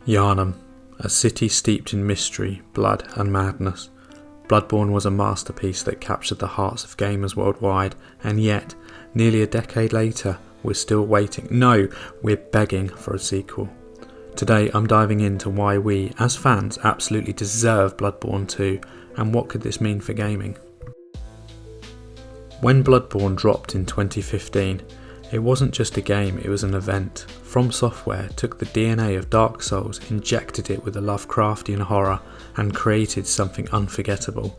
Yharnam, a city steeped in mystery, blood and madness. Bloodborne was a masterpiece that captured the hearts of gamers worldwide, and yet, nearly a decade later, we're still waiting. No, we're begging for a sequel. Today I'm diving into why we, as fans, absolutely deserve Bloodborne 2, and what could this mean for gaming. When Bloodborne dropped in 2015, it wasn't just a game, it was an event. FromSoftware took the DNA of Dark Souls, injected it with a Lovecraftian horror, and created something unforgettable.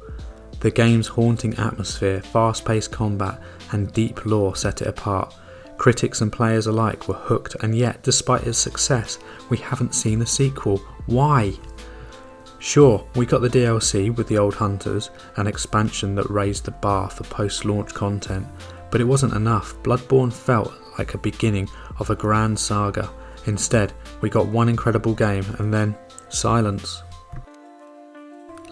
The game's haunting atmosphere, fast-paced combat, and deep lore set it apart. Critics and players alike were hooked, and yet, despite its success, we haven't seen a sequel. Why? Sure, we got the DLC with the old hunters, an expansion that raised the bar for post-launch content, but it wasn't enough. Bloodborne felt like a beginning of a grand saga. Instead, we got one incredible game and then silence.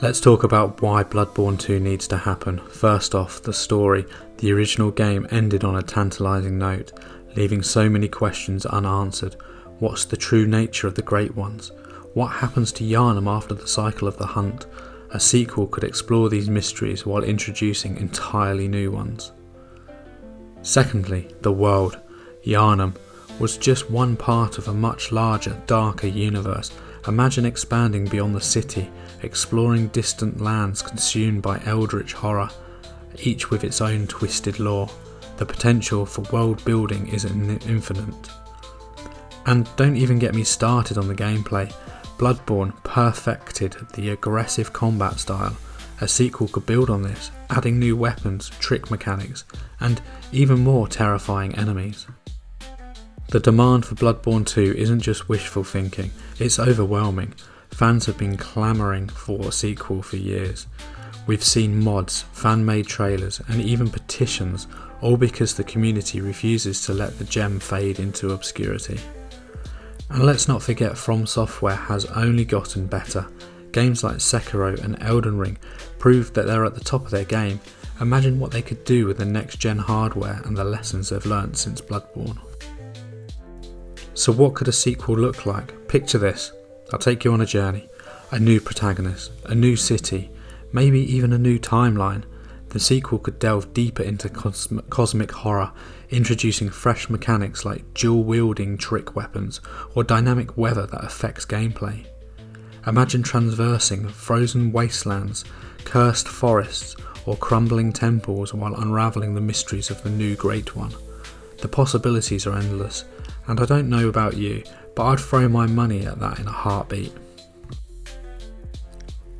Let's talk about why Bloodborne 2 needs to happen. First off, the story. The original game ended on a tantalising note, leaving so many questions unanswered. What's the true nature of the Great Ones? What happens to Yharnam after the cycle of the hunt? A sequel could explore these mysteries while introducing entirely new ones. Secondly, the world. Yharnam was just one part of a much larger, darker universe. Imagine expanding beyond the city, exploring distant lands consumed by eldritch horror, each with its own twisted lore. The potential for world building is infinite. And don't even get me started on the gameplay. Bloodborne perfected the aggressive combat style. A sequel could build on this, adding new weapons, trick mechanics, and even more terrifying enemies. The demand for Bloodborne 2 isn't just wishful thinking, it's overwhelming. Fans have been clamouring for a sequel for years. We've seen mods, fan-made trailers, and even petitions, all because the community refuses to let the gem fade into obscurity. And let's not forget, FromSoftware has only gotten better. Games like Sekiro and Elden Ring proved that they're at the top of their game. Imagine what they could do with the next-gen hardware and the lessons they've learnt since Bloodborne. So what could a sequel look like? Picture this. I'll take you on a journey. A new protagonist, a new city, maybe even a new timeline. The sequel could delve deeper into cosmic horror, introducing fresh mechanics like dual-wielding trick weapons or dynamic weather that affects gameplay. Imagine traversing frozen wastelands, cursed forests, or crumbling temples while unravelling the mysteries of the new Great One. The possibilities are endless, and I don't know about you, but I'd throw my money at that in a heartbeat.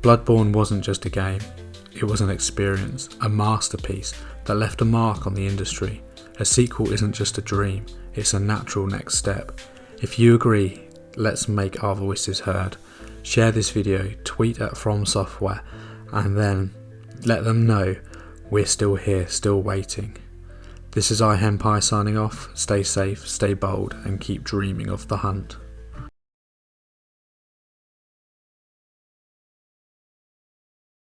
Bloodborne wasn't just a game, it was an experience, a masterpiece that left a mark on the industry. A sequel isn't just a dream, it's a natural next step. If you agree, let's make our voices heard. Share this video, tweet at FromSoftware, and then let them know we're still here, still waiting. This is iHempire signing off. Stay safe, stay bold, and keep dreaming of the hunt.